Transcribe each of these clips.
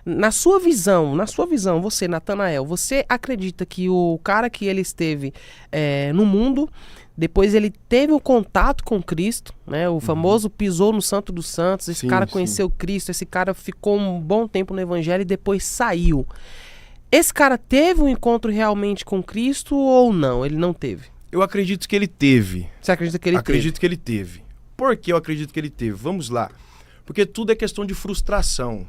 Na sua visão, você, Natanael, você acredita que o cara que ele esteve no mundo, depois ele teve um contato com Cristo, né? O famoso pisou no Santo dos Santos, esse cara conheceu Cristo, esse cara ficou um bom tempo no Evangelho e depois saiu. Esse cara teve um encontro realmente com Cristo ou não? Ele não teve? Eu acredito que ele teve. Você acredita que ele teve? Acredito que ele teve. Por que eu acredito que ele teve? Vamos lá. Porque tudo é questão de frustração.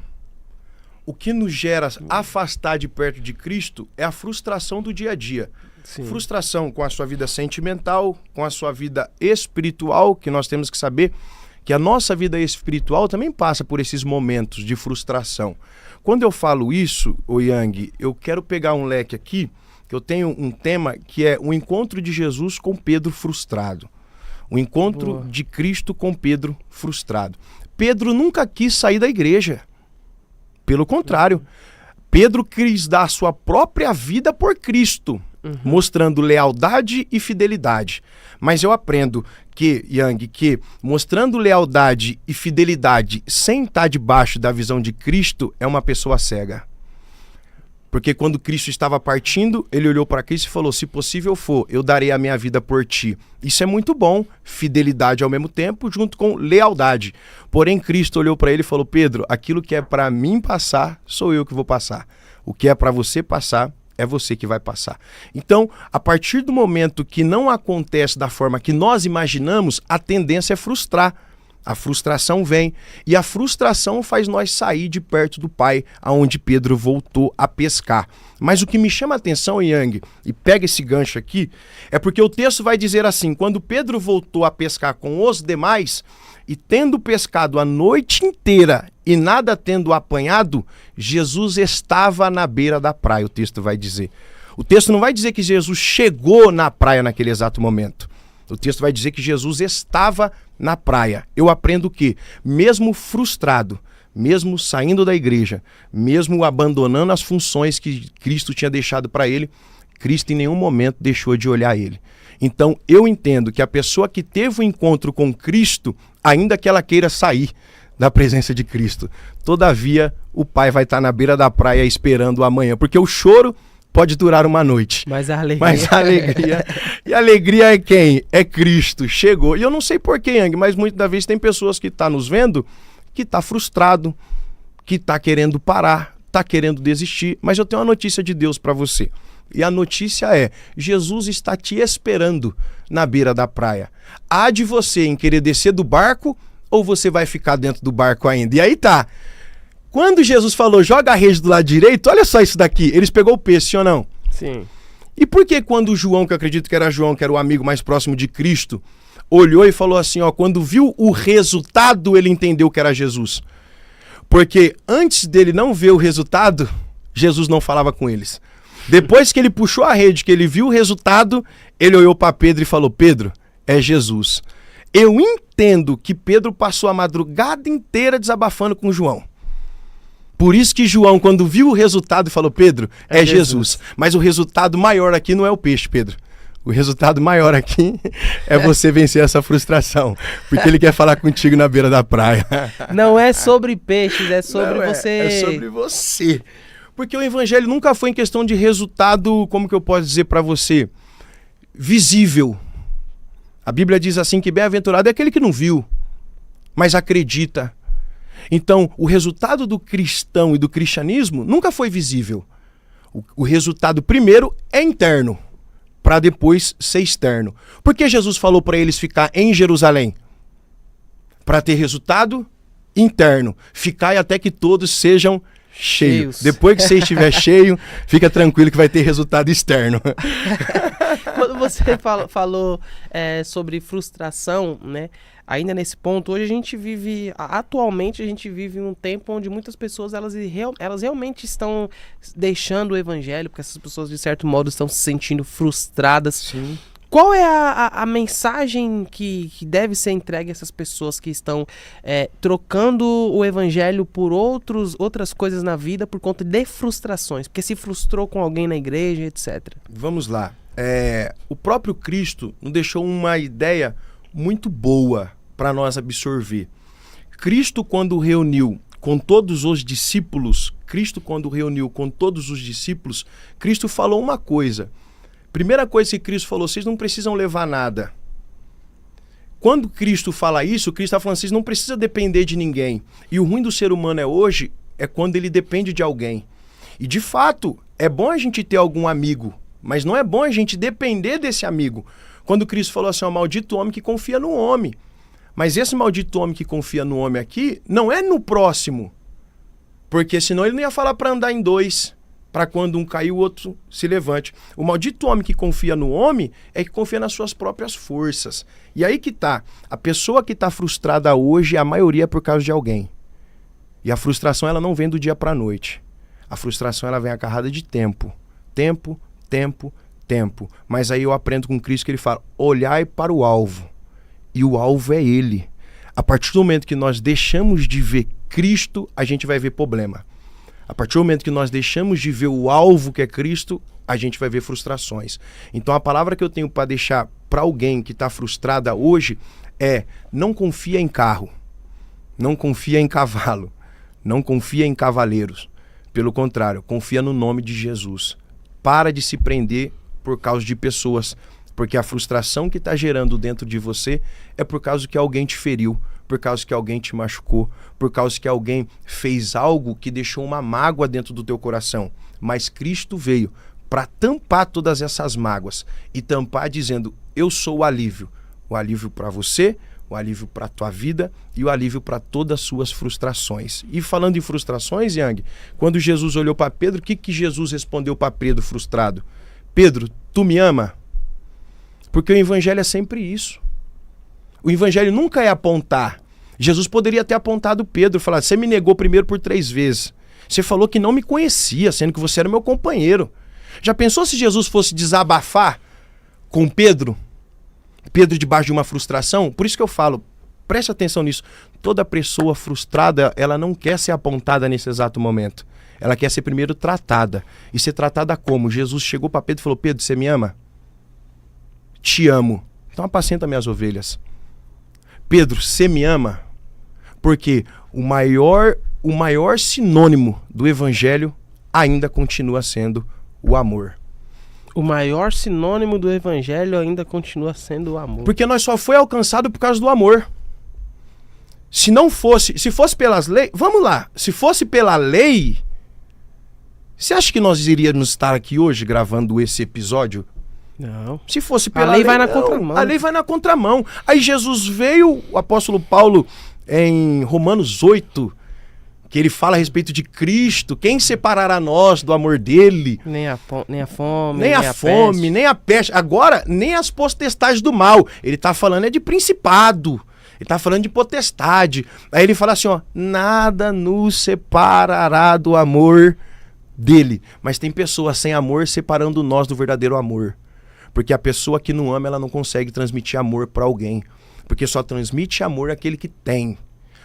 O que nos gera afastar de perto de Cristo é a frustração do dia a dia. Sim. Frustração com a sua vida sentimental, com a sua vida espiritual, que nós temos que saber que a nossa vida espiritual também passa por esses momentos de frustração. Quando eu falo isso, ô Yang, eu quero pegar um leque aqui, que eu tenho um tema que é o encontro de Jesus com Pedro frustrado. O encontro de Cristo com Pedro frustrado. Pedro nunca quis sair da igreja. Pelo contrário, Pedro quis dar a sua própria vida por Cristo, mostrando lealdade e fidelidade. Mas eu aprendo que, Yang, que mostrando lealdade e fidelidade sem estar debaixo da visão de Cristo é uma pessoa cega. Porque quando Cristo estava partindo, ele olhou para Cristo e falou, se possível for, eu darei a minha vida por ti. Isso é muito bom, fidelidade ao mesmo tempo, junto com lealdade. Porém, Cristo olhou para ele e falou, Pedro, aquilo que é para mim passar, sou eu que vou passar. O que é para você passar, é você que vai passar. Então, a partir do momento que não acontece da forma que nós imaginamos, a tendência é frustrar. A frustração vem e a frustração faz nós sair de perto do Pai, aonde Pedro voltou a pescar. Mas o que me chama a atenção, Yang, e pega esse gancho aqui, é porque o texto vai dizer assim, quando Pedro voltou a pescar com os demais, e tendo pescado a noite inteira e nada tendo apanhado, Jesus estava na beira da praia, o texto vai dizer. O texto não vai dizer que Jesus chegou na praia naquele exato momento. O texto vai dizer que Jesus estava na praia. Eu aprendo que, mesmo frustrado, mesmo saindo da igreja, mesmo abandonando as funções que Cristo tinha deixado para ele, Cristo em nenhum momento deixou de olhar ele. Então, eu entendo que a pessoa que teve um encontro com Cristo, ainda que ela queira sair da presença de Cristo, todavia, o Pai vai estar na beira da praia esperando amanhã, porque o choro pode durar uma noite. Mas a alegria... E a alegria é quem? É Cristo. Chegou. E eu não sei porquê, Yang, mas muitas das vezes tem pessoas que estão nos vendo que está frustrado, que está querendo parar, está querendo desistir. Mas eu tenho uma notícia de Deus para você. E a notícia é, Jesus está te esperando na beira da praia. Há de você em querer descer do barco ou você vai ficar dentro do barco ainda? E aí tá. Quando Jesus falou, joga a rede do lado direito, olha só isso daqui. Eles pegou o peixe, sim ou não? Sim. E por que quando João, que eu acredito que era João, que era o amigo mais próximo de Cristo, olhou e falou assim, ó, quando viu o resultado, ele entendeu que era Jesus. Porque antes dele não ver o resultado, Jesus não falava com eles. Depois que ele puxou a rede, que ele viu o resultado, ele olhou para Pedro e falou, Pedro, é Jesus. Eu entendo que Pedro passou a madrugada inteira desabafando com João. Por isso que João, quando viu o resultado, falou, Pedro, é Jesus. Mas o resultado maior aqui não é o peixe, Pedro. O resultado maior aqui é você vencer essa frustração. Porque ele quer falar contigo na beira da praia. Não é sobre peixes, é sobre você. É sobre você. Porque o evangelho nunca foi em questão de resultado, como que eu posso dizer para você, visível. A Bíblia diz assim que bem-aventurado é aquele que não viu, mas acredita. Então, o resultado do cristão e do cristianismo nunca foi visível. O resultado primeiro é interno, para depois ser externo. Por que Jesus falou para eles ficar em Jerusalém? Para ter resultado interno. Ficai até que todos sejam cheios. Depois que você estiver cheio, fica tranquilo que vai ter resultado externo. Quando você falou sobre frustração, né? Ainda nesse ponto, hoje atualmente a gente vive um tempo onde muitas pessoas, elas realmente estão deixando o evangelho, porque essas pessoas, de certo modo, estão se sentindo frustradas. Sim. Qual é a mensagem que deve ser entregue a essas pessoas que estão trocando o evangelho por outras coisas na vida por conta de frustrações? Porque se frustrou com alguém na igreja, etc. Vamos lá. O próprio Cristo nos deixou uma ideia muito boa para nós absorver. Cristo, quando reuniu com todos os discípulos, Cristo, quando reuniu com todos os discípulos, Cristo falou uma coisa. Primeira coisa que Cristo falou, vocês não precisam levar nada. Quando Cristo fala isso, Cristo está falando, vocês não precisam depender de ninguém. E o ruim do ser humano hoje é quando ele depende de alguém. E de fato, é bom a gente ter algum amigo, mas não é bom a gente depender desse amigo. Quando Cristo falou assim, ó, maldito homem que confia no homem. Mas esse maldito homem que confia no homem aqui, não é no próximo. Porque senão ele não ia falar para andar em dois, para quando um cair o outro se levante. O maldito homem que confia no homem é que confia nas suas próprias forças. E aí que tá, a pessoa que está frustrada hoje, a maioria é por causa de alguém. E a frustração ela não vem do dia para a noite. A frustração ela vem acarrada de tempo. Tempo, tempo, tempo. Mas aí eu aprendo com Cristo que ele fala, olhai para o alvo. E o alvo é ele. A partir do momento que nós deixamos de ver Cristo, a gente vai ver problema. A partir do momento que nós deixamos de ver o alvo que é Cristo, a gente vai ver frustrações. Então a palavra que eu tenho para deixar para alguém que está frustrada hoje é: não confia em carro, não confia em cavalo, não confia em cavaleiros. Pelo contrário, confia no nome de Jesus. Para de se prender por causa de pessoas, porque a frustração que está gerando dentro de você é por causa que alguém te feriu, por causa que alguém te machucou, por causa que alguém fez algo que deixou uma mágoa dentro do teu coração. Mas Cristo veio para tampar todas essas mágoas e tampar dizendo, eu sou o alívio para você, o alívio para a tua vida e o alívio para todas as suas frustrações. E falando em frustrações, Yang, quando Jesus olhou para Pedro, o que Jesus respondeu para Pedro frustrado? Pedro, tu me ama? Porque o evangelho é sempre isso. O evangelho nunca é apontar. Jesus poderia ter apontado Pedro, falar, você me negou primeiro por 3 vezes. Você falou que não me conhecia, sendo que você era meu companheiro. Já pensou se Jesus fosse desabafar com Pedro? Pedro debaixo de uma frustração? Por isso que eu falo, preste atenção nisso. Toda pessoa frustrada, ela não quer ser apontada nesse exato momento. Ela quer ser primeiro tratada. E ser tratada como? Jesus chegou para Pedro e falou, Pedro, você me ama? Te amo. Então apacenta minhas ovelhas. Pedro, você me ama? Porque o maior sinônimo do evangelho ainda continua sendo o amor. O maior sinônimo do evangelho ainda continua sendo o amor. Porque nós só foi alcançado por causa do amor. Se fosse pelas leis, vamos lá, se fosse pela lei, você acha que nós iríamos estar aqui hoje gravando esse episódio? Não. Se fosse pela lei, a lei vai na contramão. A lei vai na contramão. Aí Jesus veio, o apóstolo Paulo, em Romanos 8, que ele fala a respeito de Cristo, quem separará nós do amor dele? Nem a fome, nem a peste. Agora, nem as potestades do mal. Ele está falando é de principado. Ele está falando de potestade. Aí ele fala assim, ó, nada nos separará do amor dele. Mas tem pessoas sem amor separando nós do verdadeiro amor. Porque a pessoa que não ama, ela não consegue transmitir amor para alguém. Porque só transmite amor aquele que tem.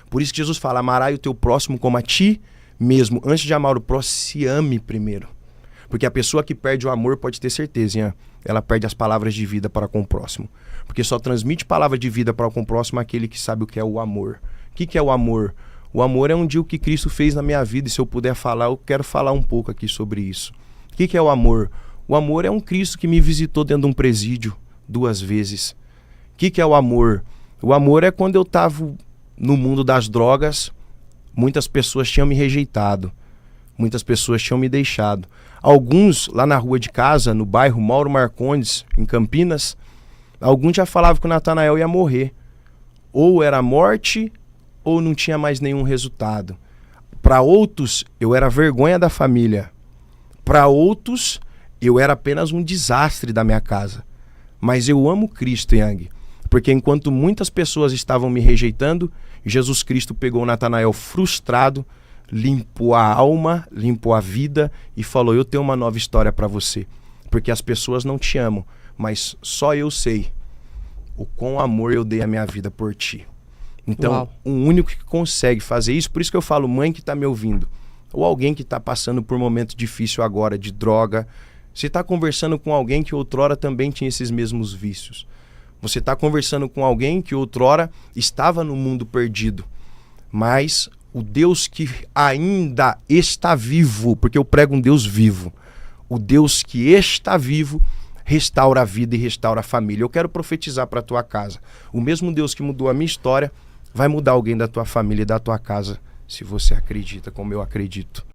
Por isso que Jesus fala, amarás o teu próximo como a ti mesmo. Antes de amar o próximo, se ame primeiro. Porque a pessoa que perde o amor, pode ter certeza, hein? Ela perde as palavras de vida para com o próximo. Porque só transmite palavra de vida para com o próximo aquele que sabe o que é o amor. O que é o amor? O amor é um dia o que Cristo fez na minha vida. E se eu puder falar, eu quero falar um pouco aqui sobre isso. O que é o amor? O amor é um Cristo que me visitou dentro de um presídio 2 vezes. O que é o amor? O amor é quando eu estava no mundo das drogas, muitas pessoas tinham me rejeitado. Muitas pessoas tinham me deixado. Alguns, lá na rua de casa, no bairro Mauro Marcondes, em Campinas, alguns já falavam que o Natanael ia morrer. Ou era morte, ou não tinha mais nenhum resultado. Para outros, eu era vergonha da família. Para outros, eu era apenas um desastre da minha casa. Mas eu amo Cristo, Yang. Porque enquanto muitas pessoas estavam me rejeitando, Jesus Cristo pegou o Natanael frustrado, limpou a alma, limpou a vida e falou, eu tenho uma nova história para você. Porque as pessoas não te amam, mas só eu sei o quão amor eu dei a minha vida por ti. Então, Uau. o único que consegue fazer isso, por isso que eu falo, mãe que está me ouvindo, ou alguém que está passando por um momento difícil agora de droga, você está conversando com alguém que outrora também tinha esses mesmos vícios. Você está conversando com alguém que outrora estava no mundo perdido. Mas O Deus que ainda está vivo, porque eu prego um Deus vivo. O Deus que está vivo restaura a vida e restaura a família. Eu quero profetizar para a tua casa. O mesmo Deus que mudou a minha história vai mudar alguém da tua família e da tua casa, se você acredita, como eu acredito.